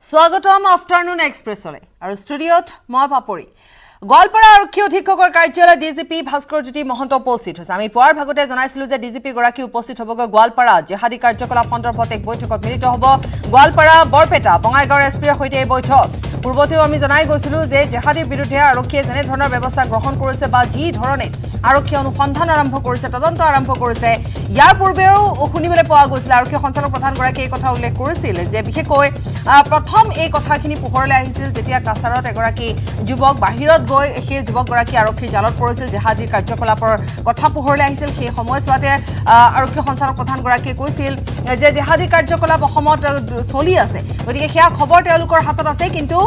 স্বাগতম আফটাৰনুন এক্সপ্ৰেছলৈ আৰু ষ্টুডিঅ'ত মই পাপৰি গোৱালপাৰা আৰক্ষী অধীক্ষকৰ কাৰ্যালয় ডিজিপি ভাস্কৰজ্যোতি মহন্ত উপস্থিত হৈছে আমি পুৱাৰ ভাগতে জনাইছিলো যে ডিজিপি গৰাকী উপস্থিত হ'বগৈ গোৱালপাৰা জেহাদী কাৰ্যকলাপ সন্দৰ্ভত এক বৈঠকত মিলিত হ'ব গোৱালপাৰা বৰপেটা বঙাইগাঁৱৰ এছপিৰ সৈতে এই বৈঠক পূৰ্বতেও আমি জনাই গৈছিলো যে জেহাদীৰ বিৰুদ্ধে আৰক্ষীয়ে যেনে ধৰণৰ ব্যৱস্থা গ্ৰহণ কৰিছে বা যি ধৰণে আৰক্ষীয়ে অনুসন্ধান আৰম্ভ কৰিছে তদন্ত আৰম্ভ কৰিছে ইয়াৰ পূৰ্বেও শুনিবলৈ পোৱা গৈছিল আৰক্ষী সঞ্চালক প্ৰধানগৰাকীয়ে এই কথা উল্লেখ কৰিছিল যে বিশেষকৈ প্ৰথম এই কথাখিনি পোহৰলৈ আহিছিল যেতিয়া কাছাৰত এগৰাকী যুৱক বাহিৰত গৈ সেই যুৱকগৰাকী আৰক্ষীৰ জালত পৰিছিল জেহাদীৰ কাৰ্যকলাপৰ কথা পোহৰলৈ আহিছিল সেই সময়ছোৱাতে আৰক্ষী সঞ্চালক প্ৰধানগৰাকীয়ে কৈছিল যে জেহাদী কাৰ্যকলাপ অসমত চলি আছে গতিকে সেয়া খবৰ তেওঁলোকৰ হাতত আছে কিন্তু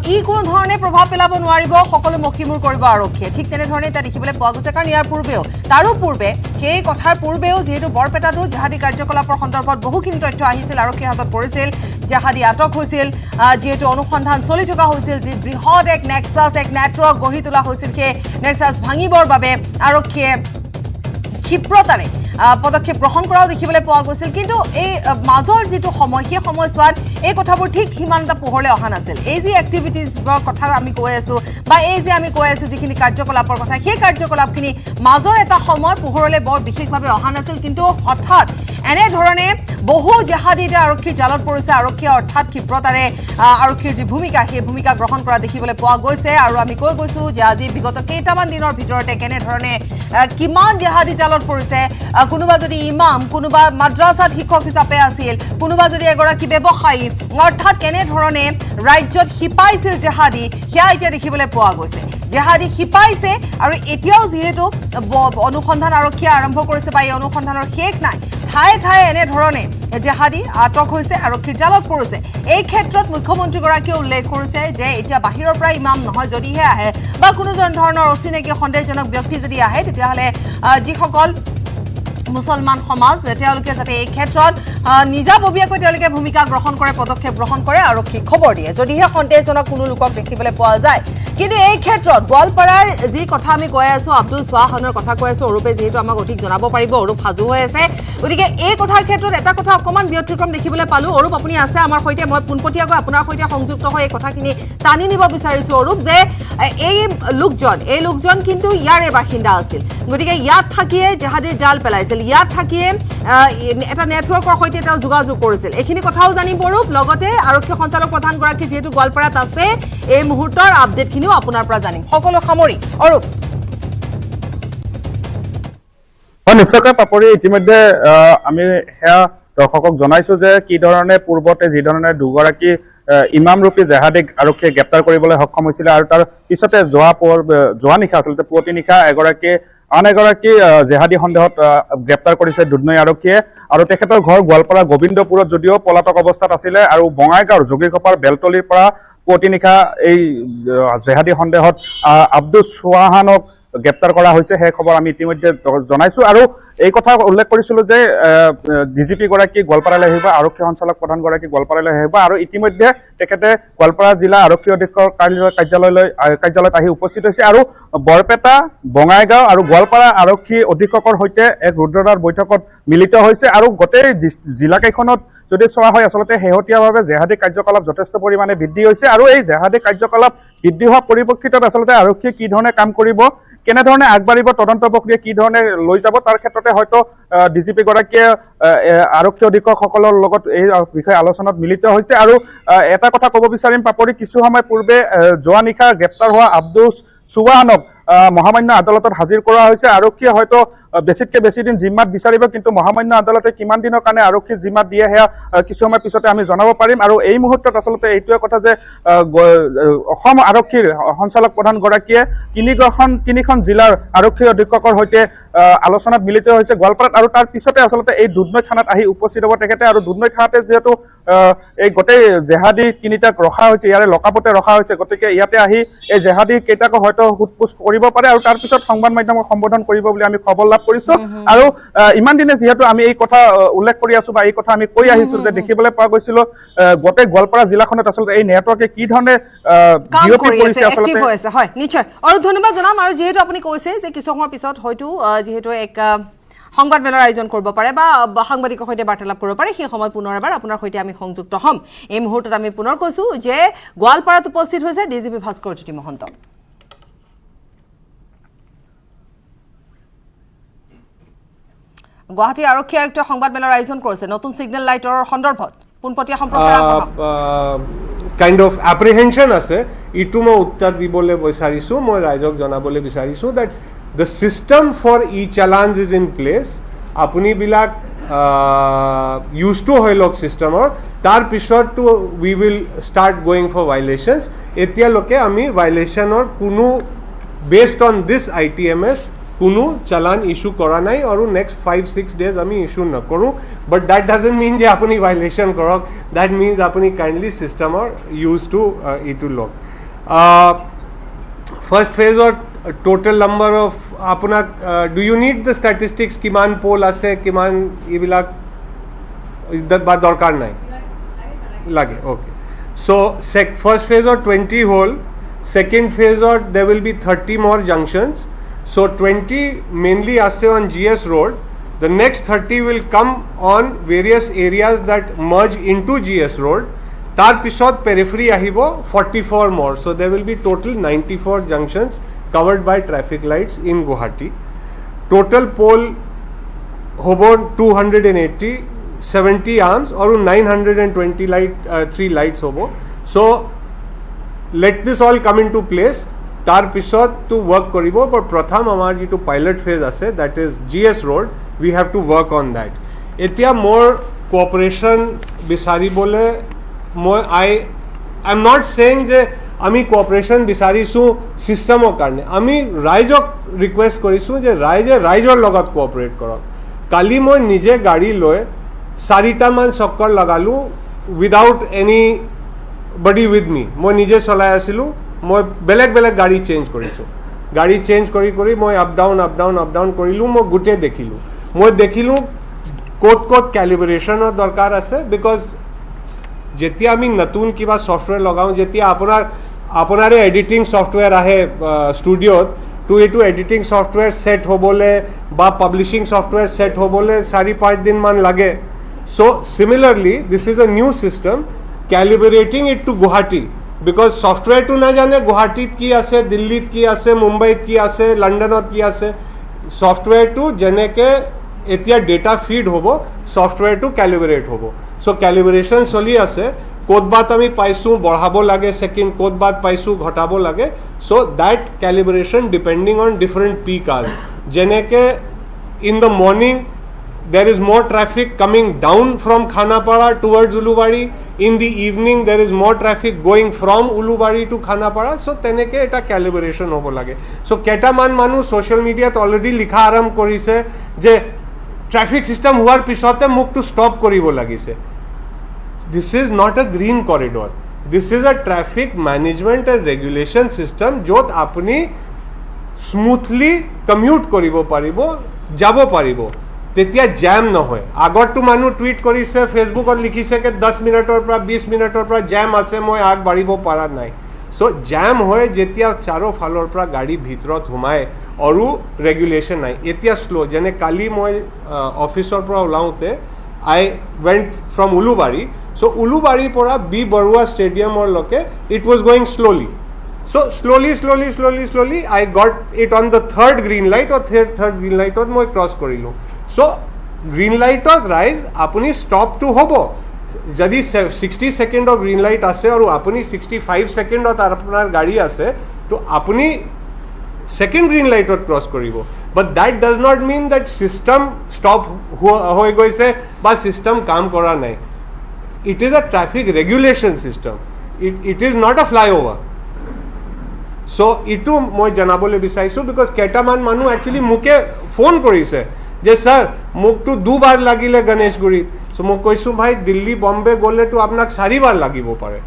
ই কোনো ধৰণে প্ৰভাৱ পেলাব নোৱাৰিব সকলো মখিমূৰ কৰিব আৰক্ষীয়ে ঠিক তেনেধৰণে এটা দেখিবলৈ পোৱা গৈছে কাৰণ ইয়াৰ পূৰ্বেও তাৰো পূৰ্বে সেই কথাৰ পূৰ্বেও যিহেতু বৰপেটাতো জেহাদী কাৰ্যকলাপৰ সন্দৰ্ভত বহুখিনি তথ্য আহিছিল আৰক্ষীৰ হাতত পৰিছিল জেহাদী আটক হৈছিল যিহেতু অনুসন্ধান চলি থকা হৈছিল যি বৃহৎ এক নেক্সাছ এক নেটৱৰ্ক গঢ়ি তোলা হৈছিল সেই নেক্সাছ ভাঙিবৰ বাবে আৰক্ষীয়ে ক্ষিপ্ৰতাৰে পদক্ষেপ গ্ৰহণ কৰাও দেখিবলৈ পোৱা গৈছিল কিন্তু এই মাজৰ যিটো সময় সেই সময়ছোৱাত এই কথাবোৰ ঠিক সিমান এটা পোহৰলৈ অহা নাছিল এই যি এক্টিভিটিজৰ কথা আমি কৈ আছো বা এই যে আমি কৈ আছো যিখিনি কাৰ্যকলাপৰ কথা সেই কাৰ্যকলাপখিনি মাজৰ এটা সময় পোহৰলৈ বৰ বিশেষভাৱে অহা নাছিল কিন্তু হঠাৎ এনেধৰণে বহু জেহাদীতে আৰক্ষীৰ জালত পৰিছে আৰক্ষীয়ে অৰ্থাৎ ক্ষিপ্ৰতাৰে আৰক্ষীৰ যি ভূমিকা সেই ভূমিকা গ্ৰহণ কৰা দেখিবলৈ পোৱা গৈছে আৰু আমি কৈ গৈছো যে আজি বিগত কেইটামান দিনৰ ভিতৰতে কেনেধৰণে কিমান জেহাদী জালত পৰিছে কোনোবা যদি ইমাম কোনোবা মাদ্ৰাসাত শিক্ষক হিচাপে আছিল কোনোবা যদি এগৰাকী ব্যৱসায়ী অৰ্থাৎ কেনেধৰণে ৰাজ্যত শিপাইছিল জেহাদী সেয়া এতিয়া দেখিবলৈ পোৱা গৈছে জেহাদী শিপাইছে আৰু এতিয়াও যিহেতু অনুসন্ধান আৰক্ষীয়ে আৰম্ভ কৰিছে বা এই অনুসন্ধানৰ শেষ নাই ঠায়ে ঠায়ে এনেধৰণে জেহাদী আটক হৈছে আৰক্ষীৰ জালত পৰিছে এই ক্ষেত্ৰত মুখ্যমন্ত্ৰীগৰাকীয়ে উল্লেখ কৰিছে যে এতিয়া বাহিৰৰ পৰা ইমাম নহয় যদিহে আহে বা কোনো ধৰণৰ অচিনাকি সন্দেহজনক ব্যক্তি যদি আহে তেতিয়াহ'লে যিসকল মুছলমান সমাজ তেওঁলোকে যাতে এই ক্ষেত্ৰত নিজাববীয়াকৈ তেওঁলোকে ভূমিকা গ্ৰহণ কৰে পদক্ষেপ গ্ৰহণ কৰে আৰক্ষীক খবৰ দিয়ে যদিহে সন্দেহজনক কোনো লোকক দেখিবলৈ পোৱা যায় কিন্তু এই ক্ষেত্ৰত গোৱালপাৰাৰ যি কথা আমি কৈ আছো আব্দুল সোৱাহানৰ কথা কৈ আছো অৰূপে যিহেতু আমাক অধিক জনাব পাৰিব অৰূপ সাজু হৈ আছে গতিকে এই কথাৰ ক্ষেত্ৰত এটা কথা অকণমান ব্যতিক্ৰম দেখিবলৈ পালো অৰূপ আপুনি আছে আমাৰ সৈতে মই পোনপটীয়াকৈ আপোনাৰ সৈতে সংযুক্ত হৈ এই কথাখিনি টানি নিব বিচাৰিছো অৰূপ যে এই লোকজন কিন্তু ইয়াৰে বাসিন্দা আছিল গতিকে ইয়াত থাকিয়ে জেহাদীৰ জাল পেলাইছিল ইয়াত থাকিয়ে এটা নেটৱৰ্কৰ সৈতে তেওঁ যোগাযোগ কৰিছিল এইখিনি কথাও জানিব অৰূপ লগতে আৰক্ষী সঞ্চালক প্ৰধানগৰাকী যিহেতু গোৱালপাৰাত আছে এই মুহূৰ্তৰ আপডেটখিনিও আপোনাৰ পৰা জানিম সকলো সামৰি অৰূপ নিশ্চয়কৈ পাপৰি ইতিমধ্যে আমি সেয়া দৰ্শকক জনাইছো যে কি ধৰণে পূৰ্বতে যি ধৰণে দুগৰাকী ইমামৰূপী জেহাদীক আৰক্ষীয়ে গ্ৰেপ্তাৰ কৰিবলৈ সক্ষম হৈছিলে আৰু তাৰ পিছতে যোৱা নিশা আচলতে পুৱতি নিশা আন এগৰাকী জেহাদী সন্দেহত গ্ৰেপ্তাৰ কৰিছে দুধনৈ আৰক্ষীয়ে আৰু তেখেতৰ ঘৰ গোৱালপাৰা গোবিন্দপুৰত যদিও পলাতক অৱস্থাত আছিলে আৰু বঙাইগাঁৱৰ যোগীঘোপাৰ বেলতলিৰ পৰা পুৱতি নিশা এই জেহাদী সন্দেহত আব্দুল সোৱাহানক গ্ৰেপ্তাৰ কৰা হৈছে সেই খবৰ আমি ইতিমধ্যে জনাইছো আৰু এই কথা উল্লেখ কৰিছিলো যে ডিজিপি গৰাকী গোৱালপাৰালৈ আহিব আৰক্ষী সঞ্চালক প্ৰধানগৰাকী গোৱালপাৰালৈ আহিব আৰু ইতিমধ্যে তেখেতে গোৱালপাৰা জিলা আৰক্ষী অধীক্ষক কাৰ্যালয়ত আহি উপস্থিত হৈছে আৰু বৰপেটা বঙাইগাঁও আৰু গোৱালপাৰা আৰক্ষী অধীক্ষকৰ সৈতে এক ৰুদ্ৰদ্বাৰ বৈঠকত মিলিত হৈছে আৰু গোটেই জিলাকেইখনত যদি চোৱা হয় আচলতে শেহতীয়াভাৱে জেহাদী কাৰ্যকলাপ যথেষ্ট পৰিমাণে বৃদ্ধি হৈছে আৰু এই জেহাদী কাৰ্যকলাপ বৃদ্ধি হোৱা পৰিপ্ৰেক্ষিতত আচলতে আৰক্ষীয়ে কি ধৰণে কাম কৰিব কেনেধৰণে আগবাঢ়িব তদন্ত প্ৰক্ৰিয়া কি ধৰণে লৈ যাব তাৰ ক্ষেত্ৰতে হয়তো ডিজিপি গৰাকীয়ে আৰক্ষী অধীক্ষকসকলৰ লগত এই বিষয়ে আলোচনাত মিলিত হৈছে আৰু এটা কথা ক'ব বিচাৰিম পাপৰি কিছু সময় পূৰ্বে যোৱা নিশা গ্ৰেপ্তাৰ হোৱা আব্দুল সোৱাহানক মহামান্য আদালতত হাজিৰ কৰা হৈছে আৰক্ষীয়ে হয়তো বেছিতকৈ বেছি দিন জিম্মাত বিচাৰিব কিন্তু মহামান্য আদালতে কিমান দিনৰ কাৰণে আৰক্ষী জিম্মাত দিয়ে সেয়া কিছু সময় পিছতে আমি জনাব পাৰিম আৰু এই মুহূৰ্তত আচলতে এইটোৱে কথা যে অসম আৰক্ষীৰ সঞ্চালক প্ৰধানগৰাকীয়ে তিনিখন জিলাৰ আৰক্ষী অধীক্ষকৰ সৈতে আলোচনাত মিলিত হৈছে গোৱালপাৰাত আৰু তাৰ পিছতে আচলতে এই দুধনৈ থানাত আহি উপস্থিত হ'ব তেখেতে আৰু দুধনৈ থানাতে যিহেতু এই গোটেই জেহাদী তিনিটাক ৰখা হৈছে ইয়াৰে লকাপতে ৰখা হৈছে গতিকে ইয়াতে আহি এই জেহাদী কেইটাকো হয়তো সোধপোছ কৰিব পাৰে আৰু তাৰ পিছত সংবাদ মাধ্যমক সম্বোধন কৰিব বুলি আমি খবৰ লাভ কৰিছো আৰু ইমান দিনে যিহেতু আমি এই কথা উল্লেখ কৰি আছো বা এই কথা আমি কৈ আহিছো যে দেখিবলৈ পোৱা গৈছিল গোটেই গোৱালপাৰা জিলাখনত আচলতে এই নেটৱৰ্কে কি ধৰণে বিয়পি পৰিছে আচলতে হয় নিশ্চয় আৰু ধন্যবাদ জনাম আৰু যিহেতু আপুনি কৈছে যে কিছু সময়ৰ পিছত হয়তো যিহেতু এক সংবাদমেলৰ আয়োজন কৰিব পাৰে বা সাংবাদিকৰ সৈতে বাৰ্তালাপ কৰিব পাৰে সেই সময়ত পুনৰ এবাৰ আপোনাৰ সৈতে আমি সংযুক্ত হ'ম এই মুহূৰ্তত আমি পুনৰ কৈছো যে গোৱালপাৰাত উপস্থিত হৈছে ডিজিপি ভাস্কৰজ্যোতি মহন্ত গুৱাহাটী আৰক্ষী আয়ুক্ত সংবাদমেলৰ আয়োজন কৰিছে নতুন সিগনেল লাইটৰ সন্দৰ্ভত পোনপটীয়া সম্প্ৰচাৰ কাইণ্ড অফ এপ্ৰিহেনশ্যন আছে ইটো মই উত্তৰ দিবলৈ বিচাৰিছোঁ মই ৰাইজক জনাবলৈ বিচাৰিছোঁ that the system for e challans is in place আপুনিবিলাক ইউজ টু হৈ লওক চিষ্টেমৰ তাৰপিছততো we will start going for violations এতিয়ালৈকে আমি ভাইলেশ্যনৰ কোনো বেছড অন দিছ ITMS কোনো চালান ইস্যু কৰা নাই আৰু নেক্সট 5-6 ডেজ আমি ইস্যু নকৰোঁ বাট দ্যাট ডাজেণ্ট মিন যে আপুনি ভাইলেশ্যন কৰক দ্যাট মিনছ আপুনি কাইণ্ডলি চিষ্টেমৰ ইউজ টু ইটো লওক ফাৰ্ষ্ট ফেজত টোটেল নাম্বাৰ অফ আপোনাক do you need the statistics কিমান পল আছে কিমান এইবিলাক বা দৰকাৰ নাই লাগে অ'কে চ' ফাৰ্ষ্ট ফেজত 20 হ'ল ছেকেণ্ড ফেজত they will be 30 more junctions. So 20 mainly ase on GS Road. The next 30 will come on various areas that merge into GS Road. Tar pisot periphery ahibo 44 more. So there will be total 94 junctions covered by traffic lights in Guwahati. Total pole hobo 280, 70 arms or 923 lights hobo. So let this all come into place. তাৰ পিছত to work কৰিব but প্ৰথম আমাৰ যিটো pilot phase আছে that is GS Road we have to work on that এতিয়া মোৰ cooperation বিচাৰিবলৈ মই I am not saying যে আমি কোঅপাৰেশ্যন বিচাৰিছোঁ চিষ্টেমৰ কাৰণে আমি ৰাইজক ৰিকুৱেষ্ট কৰিছোঁ যে ৰাইজৰ লগত কোঅপাৰেট কৰক কালি মই নিজে গাড়ী লৈ 4টামান চক্কৰ লগালোঁ উইদাউট এনি বডি উইথ মি মই নিজে চলাই আছিলোঁ মই বেলেগ গাড়ী চেঞ্জ কৰিছোঁ গাড়ী চেঞ্জ কৰি মই আপ ডাউন কৰিলোঁ মই গোটেই দেখিলোঁ ক'ত কেলিব্ৰেশ্যনৰ দৰকাৰ আছে বিকজ যেতিয়া আমি নতুন কিবা ছফ্টৱেৰ লগাওঁ যেতিয়া আপোনাৰে এডিটিং ছফ্টৱেৰ আহে ষ্টুডিঅ'ত তো এইটো এডিটিং ছফ্টৱেৰ ছেট হ'বলৈ বা পাব্লিছিং ছফ্টৱেৰ ছেট হ'বলৈ 4-5 দিনমান লাগে so' similarly this is a new system calibrating it to Guwahati because software to na jane Guwahati ki ase Delhi ki ase Mumbai ki ase London ki ase software to jane ke etia data feed hobo software to calibrate hobo so calibration choli ase kod bat ami paisu badhabo lage second kod bat paisu ghatabo lage so that calibration depending on different peak hours jane ke in the morning there is more traffic coming down from Khanapara towards Ulubari in the evening there is more traffic going from Ulubari to Khanapara so teneke eta calibration hobo lage so ketaman manu social media to already likha aram korise je traffic system huar pisote muk to stop koribo lagise this is not a green corridor this is a traffic management and regulation system jot apni smoothly commute koribo paribo jabo paribo তেতিয়া jam নহয় আগৰটো মানুহ tweet কৰিছে ফেচবুকত লিখিছে যে 10 মিনিটৰ পৰা 20 মিনিটৰ পৰা জ্যাম আছে মই আগবাঢ়িব পৰা নাই সো জ্যাম হয় যেতিয়া চাৰো ফালৰ পৰা গাড়ী ভিতৰত সোমায় আৰু ৰেগুলেশ্যন নাই এতিয়া স্লো যেনে কালি মই অফিচৰ পৰা ওলাওতে আই ৱেন্ট ফ্ৰম উলুবাৰী সো উলুবাৰীৰ পৰা বি বৰুৱা ষ্টেডিয়ামৰ লৈকে it was going slowly so slowly I got it on the third green light or third green light ot moi cross korilu so green light ot rise apuni stop to hobo jodi 60 second of green light ase aru apuni 65 second ot apunar gari ase to apuni second green light ot cross koribo but that does not mean that system stop hoy goise ba system kaam kora nai it is a traffic regulation system it is not a flyover so itu moi janabole bisaisu because ketaman manu actually muke phone korise je sir muk to dubar lagile Ganeshguri so mo koisu bhai Delhi Bombay gole to apnak 4 bar lagibo pare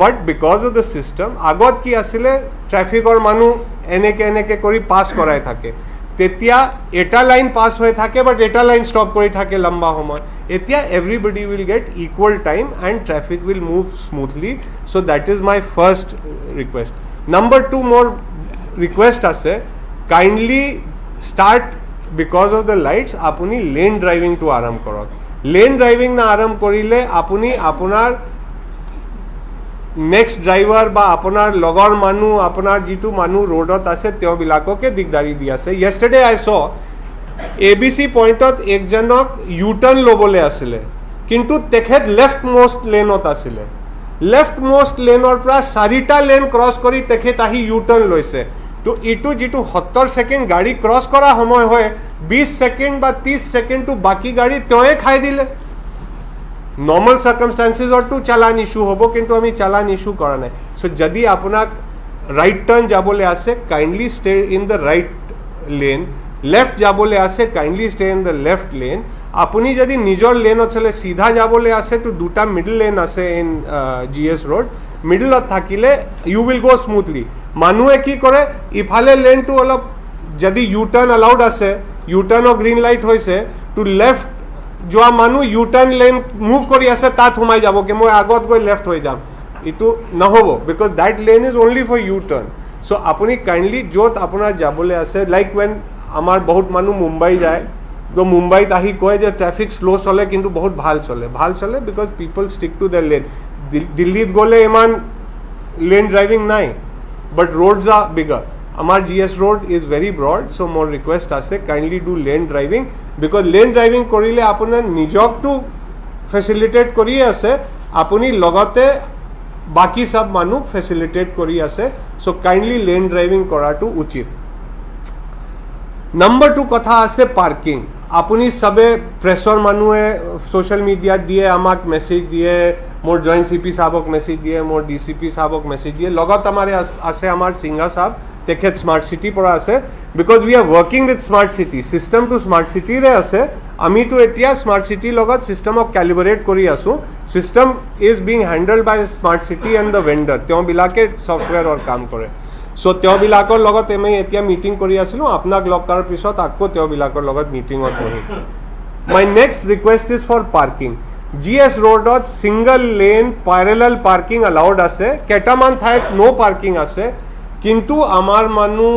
but because of the system agot ki asile traffic or manu eneke kori pass korai thake tetia eta line pass hoy thake but eta line stop kori thake lamba homoy etia everybody will get equal time and traffic will move smoothly so that is my first request number 2 more request ase kindly start because of the lights apuni lane driving to aram korok lane driving na aram korile apuni apunar next driver ba apunar logor manu apunar jitu manu roadot ase teo bilakoke digdari di ase yesterday I saw ABC pointot ekjanok U-turn lobole asile kintu tekhet left most lane ot asile left most lane or pra 4টা lane cross kori tekhet ahi U-turn loise to itu jitu 70 second gari cross kora homoy hoy 20 second ba 30 second to baki gari toye khai dile normal circumstances or to chalan issue hobo kintu ami chalan issue kora nai so jodi apunak right turn jabole ase kindly stay in the right lane left jabole ase kindly stay in the left lane apuni jodi nijor lane chale sidha jabole ase to duta middle lane ase in GS road middle ot thakile you will go smoothly মানুহে কি কৰে ইফালে লেনটো অলপ যদি U টাৰ্ণ allowed আছে U টাৰ্ণৰ green light হৈছে to left যোৱা মানুহ ইউ টাৰ্ণ লেন মুভ কৰি আছে তাত সোমাই যাব কি মই আগত গৈ লেফট হৈ যাম ইটো নহ'ব because that lane is only for U turn so' আপুনি কাইণ্ডলি য'ত আপোনাৰ যাবলৈ আছে লাইক ৱেন আমাৰ বহুত মানুহ মুম্বাই যায় তো মুম্বাইত আহি কয় যে ট্ৰেফিক শ্ল' চলে কিন্তু বহুত ভাল চলে because people stick to the lane দিল্লীত গ'লে ইমান লেন ড্ৰাইভিং নাই but roads are bigger amar GS road is very broad so more request ase kindly do lane driving because lane driving korile apunar nijok to facilitate kori ase apuni logote baki sab manuk facilitate kori ase so kindly lane driving kora to uchit number 2 kotha ase parking apuni sabe pressor manue social media diye amak message diye more joint CP साहबक message दिए मोर DCP साहबक message दिए लगत हमारे आसे हमार सिंगा साहब तेखेत smart city पर आसे because we are working with smart city system to smart city रे आसे आमी तो एतिया स्मार्ट सिटी लगत सिस्टमक कैलिब्रेट करी आसु system is being handled by smart city and the vendor त्यो बिलाके सॉफ्टवेयर और काम करे सो त्यो बिलाकर लगत एमे एतिया मीटिंग करी आसिलो आपनाक लग करार पिছত आको त्यो बिलाकर लगत मीटिंगत बहि my next request is for parking GS road single lane parallel parking allowed ase ketaman thait no parking ase kintu amar manu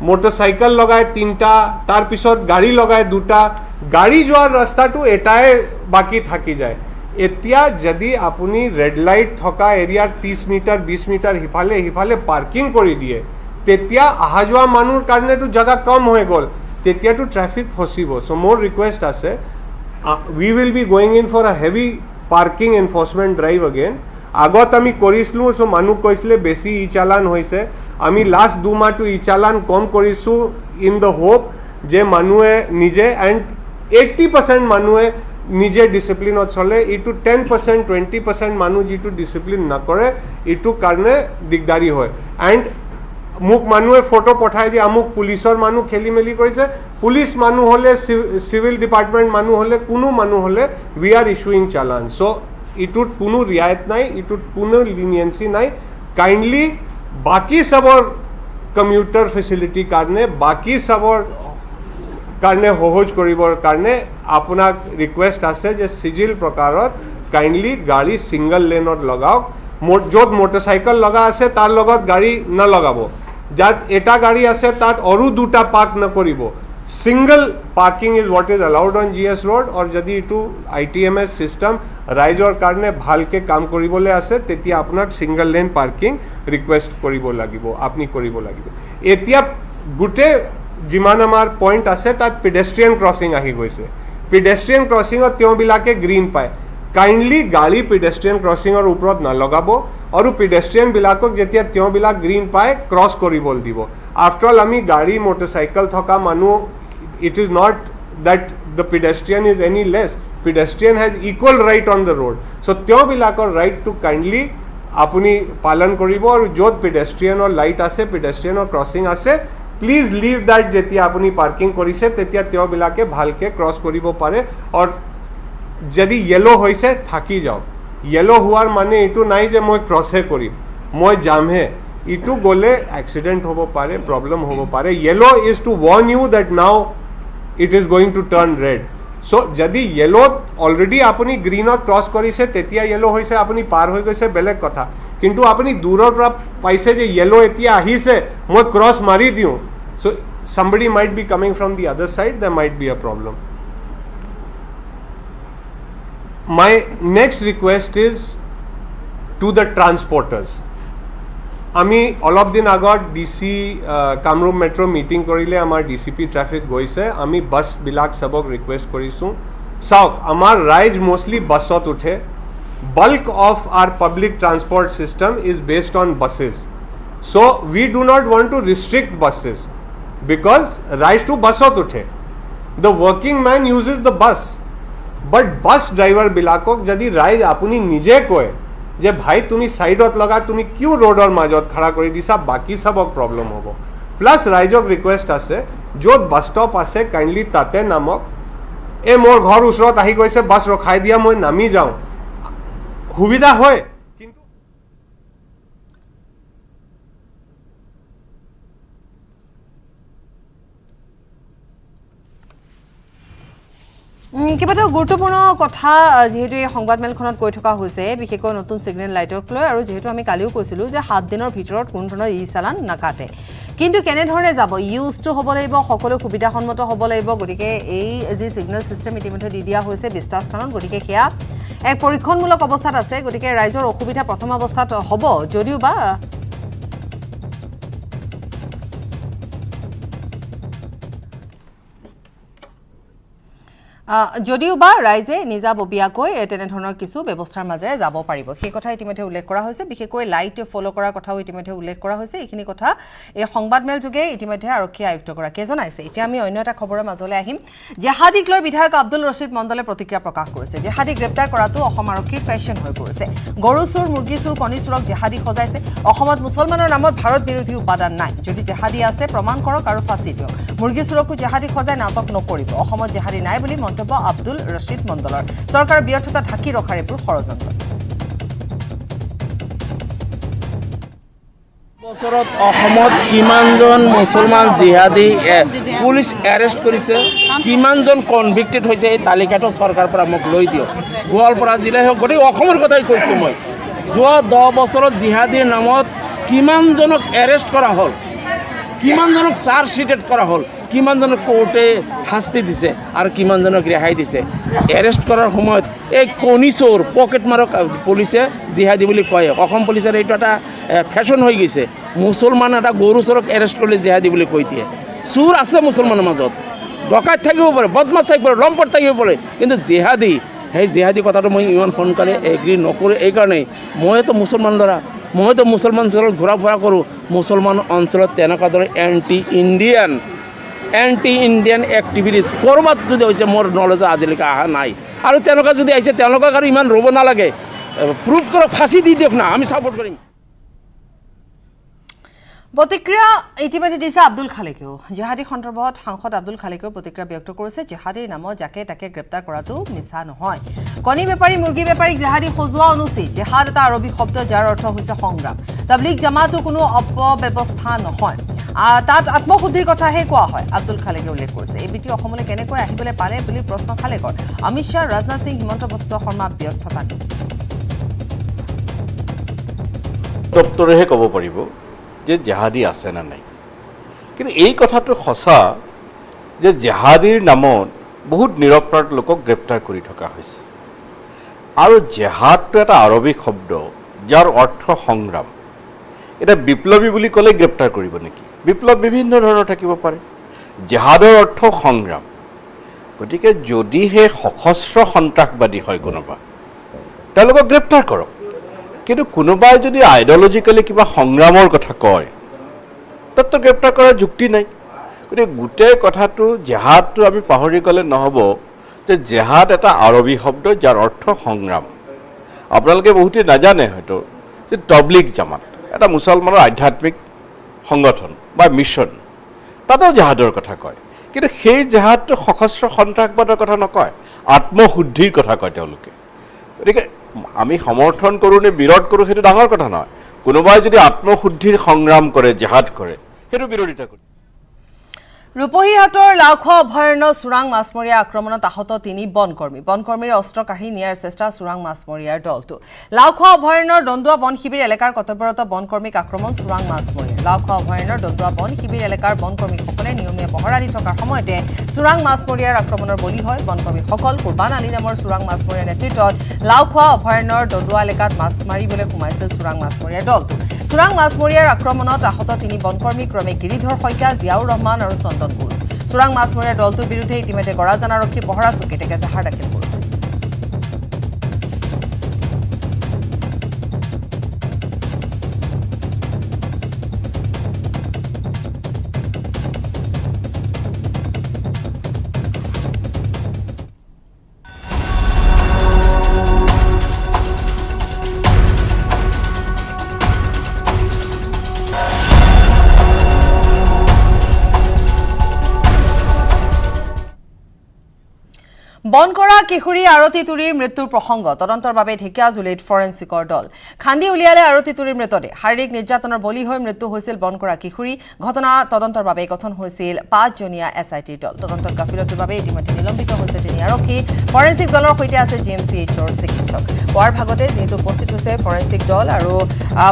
motorcycle lagaye 3ta tar pisot gari lagaye 2ta gari joar rasta tu etae baki thaki jay etia jodi apuni red light thoka area 30 meter 20 meter hifale parking kori diye tetia aha joa manur karne tu jaga kam hoy gol tetia tu traffic fosibo so more request ase we will be going in for a heavy parking enforcement drive again agot ami korislu so manu koisle besi e chalan hoise ami last 2 ma to e chalan kom korisu in the hope je manue nije and 80% manue nije discipline ot chole itu 10% 20% manu jitu discipline na kore itu karne digdari hoy and মুখ মানুহে photo পঠাই দিয়ে আমুক পুলিচৰ মানুহ খেলি মেলি কৰিছে পুলিচ মানুহ হলে সিভিল ডিপাৰ্টমেণ্ট মানুহ হলে কোনো মানুহ হলে উই আৰ ইছুইং চালান চ' ইটোত কোনো ৰিয়ায়ত নাই ইটোত কোনো লিনিয়েঞ্চি নাই কাইণ্ডলি বাকী সবৰ কমিউটাৰ ফেচিলিটি কাৰণে বাকী সবৰ কাৰণে সহজ কৰিবৰ কাৰণে আপোনাক ৰিকুৱেষ্ট আছে যে চিজিল প্ৰকাৰত কাইণ্ডলি গাড়ী সিংগল লেনত লগাওক য'ত মটৰচাইকেল লগা আছে তাৰ লগত গাড়ী নলগাব যাত এটা গাড়ী আছে তাত আৰু 2টা পাৰ্ক নকৰিব single parking is what is allowed on GS road আৰু যদি এইটো ITMS চিষ্টেম ৰাইজৰ কাৰণে ভালকৈ কাম কৰিবলৈ আছে তেতিয়া আপোনাক সিংগল লেন পাৰ্কিং ৰিকুৱেষ্ট কৰিব লাগিব আপুনি কৰিব লাগিব এতিয়া গোটেই যিমান আমাৰ পইণ্ট আছে তাত পেডেষ্ট্ৰিয়ান ক্ৰছিং আহি গৈছে পেডেষ্ট্ৰিয়ান ক্ৰছিঙত তেওঁবিলাকে গ্ৰীণ পায় কাইণ্ডলি গাড়ী পেডেষ্ট্ৰিয়ান ক্ৰছিঙৰ ওপৰত নলগাব আৰু পেডেষ্ট্ৰিয়ান বিলাকক যেতিয়া তেওঁবিলাক গ্ৰীণ পায় ক্ৰছ কৰিব দিব আফটাৰ অল আমি গাড়ী মটৰচাইকেল থকা মানুহ it is not that the pedestrian is any less pedestrian has equal right on the road so' তেওঁবিলাকৰ ৰাইটটো কাইণ্ডলি আপুনি পালন কৰিব আৰু য'ত পেডেষ্ট্ৰিয়ানৰ লাইট আছে পেডেষ্ট্ৰিয়ানৰ ক্ৰছিং আছে প্লিজ লিভ দ্যাট যেতিয়া আপুনি পাৰ্কিং কৰিছে তেতিয়া তেওঁবিলাকে ভালকৈ ক্ৰছ কৰিব পাৰে আৰু যদি য়েলো হৈছে থাকি যাওক য়েলো হোৱাৰ মানে এইটো নাই যে মই ক্ৰছহে কৰিম মই যামহে ইটো গ'লে এক্সিডেণ্ট হ'ব পাৰে প্ৰব্লেম হ'ব পাৰে yellow is to warn you that now it is going to turn red so' যদি য়েলোত অলৰেডি আপুনি গ্ৰীণত ক্ৰছ কৰিছে তেতিয়া য়েলো হৈছে আপুনি পাৰ হৈ গৈছে বেলেগ কথা কিন্তু আপুনি দূৰৰ পৰা পাইছে যে য়েলো এতিয়া আহিছে মই ক্ৰছ মাৰি দিওঁ চ' somebody might be coming from the other side, there might be a problem. My next request is to the transporters. আমি অলপ দিন আগত ডিসি কামৰূপ মেট্ৰ' মিটিং কৰিলে আমাৰ ডিচিপি ট্ৰাফিক গৈছে আমি বাছবিলাক সবক ৰিকুৱেষ্ট কৰিছোঁ চাওক আমাৰ ৰাইজ মোষ্টলি বাছত উঠে bulk of our public transport system is based on buses, so we do not want to restrict buses because rise to basot uthe the working man uses the bus but bus driver bilakok jodi rise apuni nije koy je bhai tumi side ot laga tumi kyu road or majot khara kori disa baki sabok problem hobo plus raijok request ase jot bus stop ase kindly tate namok e mor ghor usrot ahi goise bus rokhai dia moi nami jao সুবিধা হয় কিন্তু কেইবাটাও গুৰুত্বপূৰ্ণ কথা যেহেতু এই সংবাদমেলখনত কৈ থকা হৈছে বিশেষকৈ নতুন সিগনেল লাইটক লৈ আৰু যেহেতু আমি কালিও কৈছিলো যে 7 দিনৰ ভিতৰত কোন ধৰণৰ ই চালান নাকাটে কিন্তু কেনে ধৰণে যাব ইউজ টু হ'ব লাগিব সকলো সুবিধাসন্মত হ'ব লাগিব গতিকে এই যি সিগনেল সিস্টেম ইতিমধ্যে দি দিয়া হৈছে 20টা স্থানত গতিকে সেয়া এক পৰীক্ষণমূলক অৱস্থাত আছে গতিকে ৰাইজৰ অসুবিধা প্ৰথম অৱস্থাত হ'ব যদিও বা ৰাইজে নিজাববীয়াকৈ তেনেধৰণৰ কিছু ব্যৱস্থাৰ মাজেৰে যাব পাৰিব সেই কথা ইতিমধ্যে উল্লেখ কৰা হৈছে বিশেষকৈ লাইট ফলো কৰাৰ কথাও ইতিমধ্যে উল্লেখ কৰা হৈছে এইখিনি কথা এই সংবাদমেল যোগে ইতিমধ্যে আৰক্ষী আয়ুক্ত গৰাকীয়ে জনাইছে এতিয়া আমি অন্য এটা খবৰৰ মাজলৈ আহিম জেহাদীক লৈ বিধায়ক আব্দুল ৰছিদ মণ্ডলে প্ৰতিক্ৰিয়া প্ৰকাশ কৰিছে জেহাদীক গ্ৰেপ্তাৰ কৰাটো অসম আৰক্ষীৰ ফেশ্বন হৈ পৰিছে গৰু চুৰ মুৰ্গী চুৰ কণী চুৰক জেহাদী সজাইছে অসমত মুছলমানৰ নামত ভাৰত বিৰোধী উপাদান নাই যদি জেহাদী আছে প্ৰমাণ কৰক আৰু ফাঁচি দিয়ক মুৰ্গী চুৰকো জেহাদী সজাই নাটক নকৰিব অসমত জেহাদী নাই বুলি মন্তব্য আব্দুল ৰছিদ মণ্ডলৰ চৰকাৰৰ ব্যৰ্থতা ঢাকি ৰখাৰ এবোৰ ষড়যন্ত্ৰ বছৰত অসমত কিমানজন মুছলমান জিহাদী পুলিচ এৰেষ্ট কৰিছে কিমানজন কনভিক্টেড হৈছে এই তালিকাটো চৰকাৰৰ পৰা মোক লৈ দিয়ক গোৱালপাৰা জিলাই হওক গোটেই অসমৰ কথাই কৈছোঁ মই যোৱা 10 বছৰত জিহাদীৰ নামত কিমানজনক এৰেষ্ট কৰা হ'ল কিমানজনক চাৰ্জশ্বিটেড কৰা হ'ল কিমানজনক কোৰ্টে শাস্তি দিছে আৰু কিমানজনক ৰেহাই দিছে এৰেষ্ট কৰাৰ সময়ত এই কণী চোৰ পকেট মাৰক পুলিচে জিহাদী বুলি কয় অসম পুলিচৰ এইটো এটা ফেশ্বন হৈ গৈছে মুছলমান এটা গৰু চোৰক এৰেষ্ট কৰিলে জিহাদী বুলি কৈ দিয়ে চোৰ আছে মুছলমানৰ মাজত ডকাইত থাকিব পাৰে বদমাছ থাকিব পাৰে লম্পট থাকিব পাৰে কিন্তু জিহাদী সেই জিহাদী কথাটো মই ইমান সোনকালে এগ্ৰী নকৰোঁ এইকাৰণেই মইতো মুছলমান ল'ৰা মইতো মুছলমান অঞ্চলত ঘূৰা ফুৰা কৰোঁ মুছলমান অঞ্চলত তেনেকুৱা ধৰণৰ এণ্টি ইণ্ডিয়ান এক্টিভিটিছ ক'ৰবাত যদি হৈছে মোৰ নলেজ আজিলৈকে অহা নাই আৰু তেনেকুৱা যদি আহিছে তেওঁলোকক আৰু ইমান ৰ'ব নালাগে প্ৰুভ কৰক ফাঁচি দি দিয়ক না আমি ছাপোৰ্ট কৰিম প্ৰতিক্ৰিয়া ইতিমধ্যে দিছে আব্দুল খালেকেও জেহাদী সন্দৰ্ভত সাংসদ আব্দুল খালেকেও প্ৰতিক্ৰিয়া ব্যক্ত কৰিছে জেহাদীৰ নামত যাকে তাকে গ্ৰেপ্তাৰ কৰাটো মিছা নহয় কণী বেপাৰী মুৰ্গী বেপাৰীক জেহাদী সজোৱা অনুচিত জেহাদ এটা আৰবী শব্দ যাৰ অৰ্থ হৈছে সংগ্ৰাম তাবলিগ জামাতো কোনো অপব্যৱস্থা নহয় তাত আত্মশুদ্ধিৰ কথাহে কোৱা হয় আব্দুল খালেকে উল্লেখ কৰিছে এই বিটি অসমলৈ কেনেকৈ আহিবলৈ পালে বুলি প্ৰশ্ন খালেকৰ অমিত শ্বাহ ৰাজনাথ সিং হিমন্ত বিশ্ব শৰ্মা ব্যৰ্থতা দপ্তৰেহে ক'ব পাৰিব যে জেহাদী আছে না নাই কিন্তু এই কথাটো সঁচা যে জেহাদীৰ নামত বহুত নিৰপৰাধ লোকক গ্ৰেপ্তাৰ কৰি থকা হৈছে আৰু জেহাদটো এটা আৰবী শব্দ যাৰ অৰ্থ সংগ্ৰাম এটা বিপ্লৱী বুলি ক'লে গ্ৰেপ্তাৰ কৰিব নেকি বিপ্লৱ বিভিন্ন ধৰণৰ থাকিব পাৰে জেহাদৰ অৰ্থ সংগ্ৰাম গতিকে যদিহে সশস্ত্ৰ সন্ত্ৰাসবাদী হয় কোনোবা তেওঁলোকক গ্ৰেপ্তাৰ কৰক কিন্তু কোনোবাই যদি আইডিঅলজিক্যালি কিবা সংগ্ৰামৰ কথা কয় তাততো গ্ৰেপ্তাৰ কৰাৰ যুক্তি নাই গতিকে গোটেই কথাটো জেহাদটো আমি পাহৰি গ'লে নহ'ব যে জেহাদ এটা আৰবী শব্দ যাৰ অৰ্থ সংগ্ৰাম আপোনালোকে বহুতে নাজানে হয়তো যে তবলিগ জামাত এটা মুছলমানৰ আধ্যাত্মিক সংগঠন বা মিছন তাতেও জেহাদৰ কথা কয় কিন্তু সেই জেহাদটো সশস্ত্ৰ সন্ত্ৰাসবাদৰ কথা নকয় আত্মশুদ্ধিৰ কথা কয় তেওঁলোকে গতিকে আমি সমৰ্থন কৰোঁ নে বিৰোধ কৰোঁ সেইটো ডাঙৰ কথা নহয় কোনোবাই যদি আত্মশুদ্ধিৰ সংগ্ৰাম কৰে জেহাদ কৰে সেইটো বিৰোধিতা কৰে ৰূপহীহাটৰ লাওখোৱা অভয়াৰণ্য চোৰাং মাছমৰীয়া আক্ৰমণত আহত 3 বনকৰ্মীৰ অস্ত্ৰ কাঢ়ি নিয়াৰ চেষ্টা চোৰাং মাছমৰীয়াৰ দলটো লাওখোৱা অভয়াৰণ্যৰ দন্দুৱা বন শিবিৰ এলেকাৰ কৰ্তব্যৰত বনকৰ্মীক আক্ৰমণ চোৰাং মাছমৰীয়া লাওখোৱা অভয়াৰণ্যৰ দন্দুৱা বন শিবিৰ এলেকাৰ বনকৰ্মীসকলে নিয়মীয়া পহৰা দি থকাৰ সময়তে চোৰাং মাছমৰীয়াৰ আক্ৰমণৰ বলি হয় বনকৰ্মীসকল কুৰবান আলী নামৰ চোৰাং মাছমৰীয়াৰ নেতৃত্বত লাওখোৱা অভয়াৰণ্যৰ দন্দুৱা এলেকাত মাছ মাৰিবলৈ সোমাইছিল চোৰাং মাছমৰীয়াৰ দলটো চোৰাং মাছমৰীয়াৰ আক্ৰমণত আহত 3 বনকৰ্মী ক্ৰমে গিৰিধৰ শইকীয়া জিয়াউৰ ৰহমান আৰু চন্দন ঘোষ চোৰাং মাছমৰীয়াৰ দলটোৰ বিৰুদ্ধে ইতিমধ্যে গৰাজান আৰক্ষী পহৰা চকীত এজাহাৰ দাখিল কৰিছে বনকৰা কিশোৰী আৰতী তুৰীৰ মৃত্যুৰ প্ৰসংগ তদন্তৰ বাবে ঢেকিয়াজুলিত ফৰেন্সিকৰ দল খান্দি উলিয়ালে আৰতী তুৰীৰ মৃতদেহ শাৰীৰিক নিৰ্যাতনৰ বলি হৈ মৃত্যু হৈছিল বনকৰা কিশোৰী ঘটনা তদন্তৰ বাবে গঠন হৈছিল 5জনীয়া এছআইটিৰ দল তদন্তৰ গাফিলতিৰ বাবে ইতিমধ্যে নিলম্বিত হৈছে 3 আৰক্ষী ফৰেন্সিক দলৰ সৈতে আছে জিএমচিএইচৰ চিকিৎসক পুৱাৰ ভাগতে যিহেতু উপস্থিত হৈছে ফৰেন্সিক দল আৰু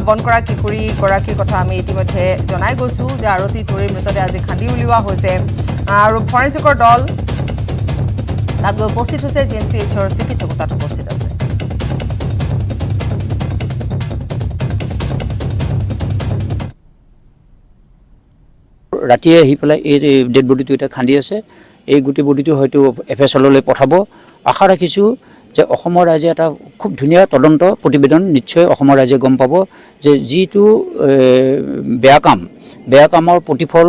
বনকৰা কিশোৰী গৰাকীৰ কথা আমি ইতিমধ্যে জনাই গৈছো যে আৰতী তুৰীৰ মৃতদেহ আজি খান্দি উলিওৱা হৈছে আৰু ফৰেন্সিকৰ দল তাত উপস্থিত হৈছে জিএমচিএইচৰ চিকিৎসক তাত উপস্থিত আছে ৰাতিয়ে আহি পেলাই এই ডেড বডিটো এটা খান্দি আছে এই গোটেই বডিটো হয়তো এফএছএললৈ পঠাব আশা ৰাখিছোঁ যে অসমৰ ৰাইজে এটা খুব ধুনীয়া তদন্ত প্ৰতিবেদন নিশ্চয় অসমৰ ৰাইজে গম পাব যে যিটো বেয়া কামৰ প্ৰতিফল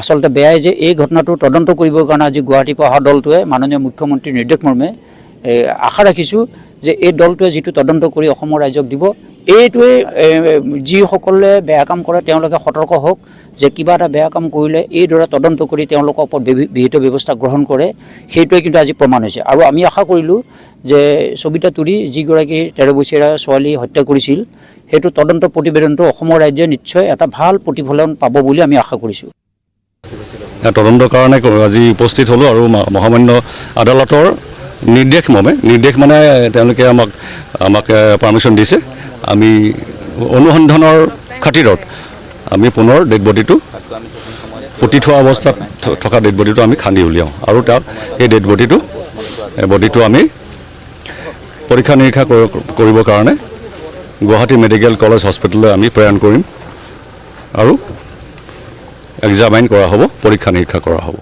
আসলতে বেয়াই যে এই ঘটনাটো তদন্ত কৰিবৰ কাৰণে আজি গুৱাহাটীৰ পৰা অহা দলটোৱে মাননীয় মুখ্যমন্ত্ৰীৰ নিৰ্দেশ মৰ্মে আশা ৰাখিছোঁ যে এই দলটোৱে যিটো তদন্ত কৰি অসমৰ ৰাইজক দিব এইটোৱে যিসকলে বেয়া কাম কৰে তেওঁলোকে সতৰ্ক হওক যে কিবা এটা বেয়া কাম কৰিলে এইদৰে তদন্ত কৰি তেওঁলোকৰ ওপৰত বিহিত ব্যৱস্থা গ্ৰহণ কৰে সেইটোৱে কিন্তু আজি প্ৰমাণ হৈছে আৰু আমি আশা কৰিলোঁ যে সবিতা তুৰী যিগৰাকী 13 বছৰীয়া ছোৱালী হত্যা কৰিছিল সেইটো তদন্ত প্ৰতিবেদনটো অসমৰ ৰাজ্যে নিশ্চয় এটা ভাল প্ৰতিফলন পাব বুলি আমি আশা কৰিছোঁ তদন্তৰ কাৰণে আজি উপস্থিত হ'লোঁ আৰু মহামান্য আদালতৰ নিৰ্দেশ মানে তেওঁলোকে আমাক পাৰ্মিশ্যন দিছে আমি অনুসন্ধানৰ খাতিৰত আমি পুনৰ ডেড বডিটো পুতি থোৱা অৱস্থাত থকা ডেড বডিটো আমি খান্দি উলিয়াওঁ আৰু তাক এই ডেড বডিটো আমি পৰীক্ষা নিৰীক্ষা কৰিবৰ কাৰণে গুৱাহাটী মেডিকেল কলেজ হস্পিটেললৈ আমি প্ৰেৰণ কৰিম আৰু এক্সামাইন কৰা হ'ব পৰীক্ষা নিৰীক্ষা কৰা হ'ব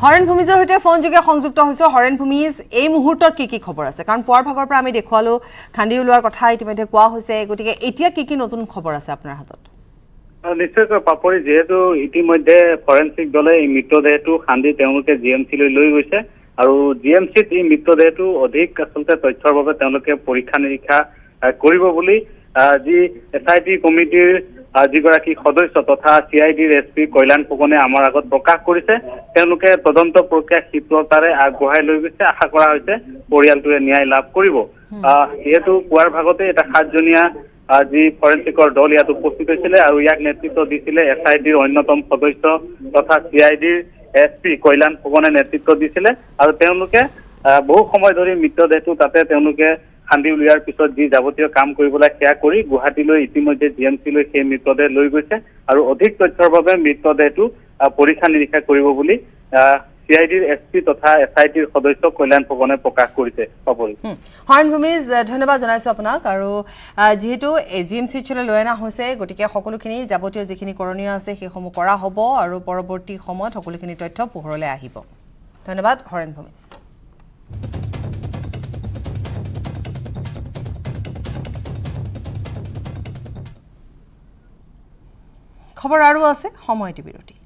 হৰেণ ভূমিজৰ সৈতে ফোনযোগে সংযুক্ত হৈছে হৰেণ ভূমিজ এই মুহূৰ্তত কি খবৰ আছে কাৰণ পুৱাৰ ভাগৰ পৰা আমি দেখুৱালো খান্দি উলিওৱাৰ কথা ইতিমধ্যে কোৱা হৈছে গতিকে এতিয়া কি নতুন খবৰ আছে আপোনাৰ হাতত নিশ্চয়কৈ পাপৰি যেহেতু ইতিমধ্যে ফৰেন্সিক দলে এই মৃতদেহটো খান্দি তেওঁলোকে জিএমচিলৈ লৈ গৈছে আৰু জিএমচিত এই মৃতদেহটো অধিক আচলতে তথ্যৰ বাবে তেওঁলোকে পৰীক্ষা নিৰীক্ষা কৰিব বুলি যি এছআইটি কমিটিৰ যিগৰাকী সদস্য তথা চিআইডিৰ এছপি কল্যাণ ফুকনে আমাৰ আগত প্ৰকাশ কৰিছে তেওঁলোকে তদন্ত প্ৰক্ৰিয়া ক্ষীপ্ৰতাৰে আগবঢ়াই লৈ গৈছে আশা কৰা হৈছে পৰিয়ালটোৱে ন্যায় লাভ কৰিব যিহেতু পুৱাৰ ভাগতে এটা 7জনীয়া যি ফৰেন্সিকৰ দল ইয়াত উপস্থিত হৈছিলে আৰু ইয়াক নেতৃত্ব দিছিলে এছআইডিৰ অন্যতম সদস্য তথা চিআইডিৰ এছপি কল্যাণ ফুকনে নেতৃত্ব দিছিলে আৰু তেওঁলোকে বহু সময় ধৰি মৃতদেহটো তাতে তেওঁলোকে খান্দি উলিয়াৰ পিছত যি যাৱতীয় কাম কৰিবলৈ সেয়া কৰি গুৱাহাটীলৈ ইতিমধ্যে জিএমচিলৈ সেই মৃতদেহ লৈ গৈছে আৰু অধিক তথ্যৰ বাবে মৃতদেহটো পৰীক্ষা নিৰীক্ষা কৰিব বুলি চিআইডিৰ এছপি তথা এছআইটিৰ সদস্য কল্যাণ ফুকনে প্ৰকাশ কৰিছে হৰেণ ভূমিজ ধন্যবাদ জনাইছো আপোনাক আৰু যেহেতু জিএমচিলৈ লৈ অনা হৈছে গতিকে সকলোখিনি যাৱতীয় যিখিনি কৰণীয় আছে সেইসমূহ কৰা হ'ব আৰু পৰৱৰ্তী সময়ত সকলোখিনি তথ্য পোহৰলৈ আহিব ধন্যবাদ হৰেণ ভূমিজ খবৰ আৰু আছে সময়টি বিৰতি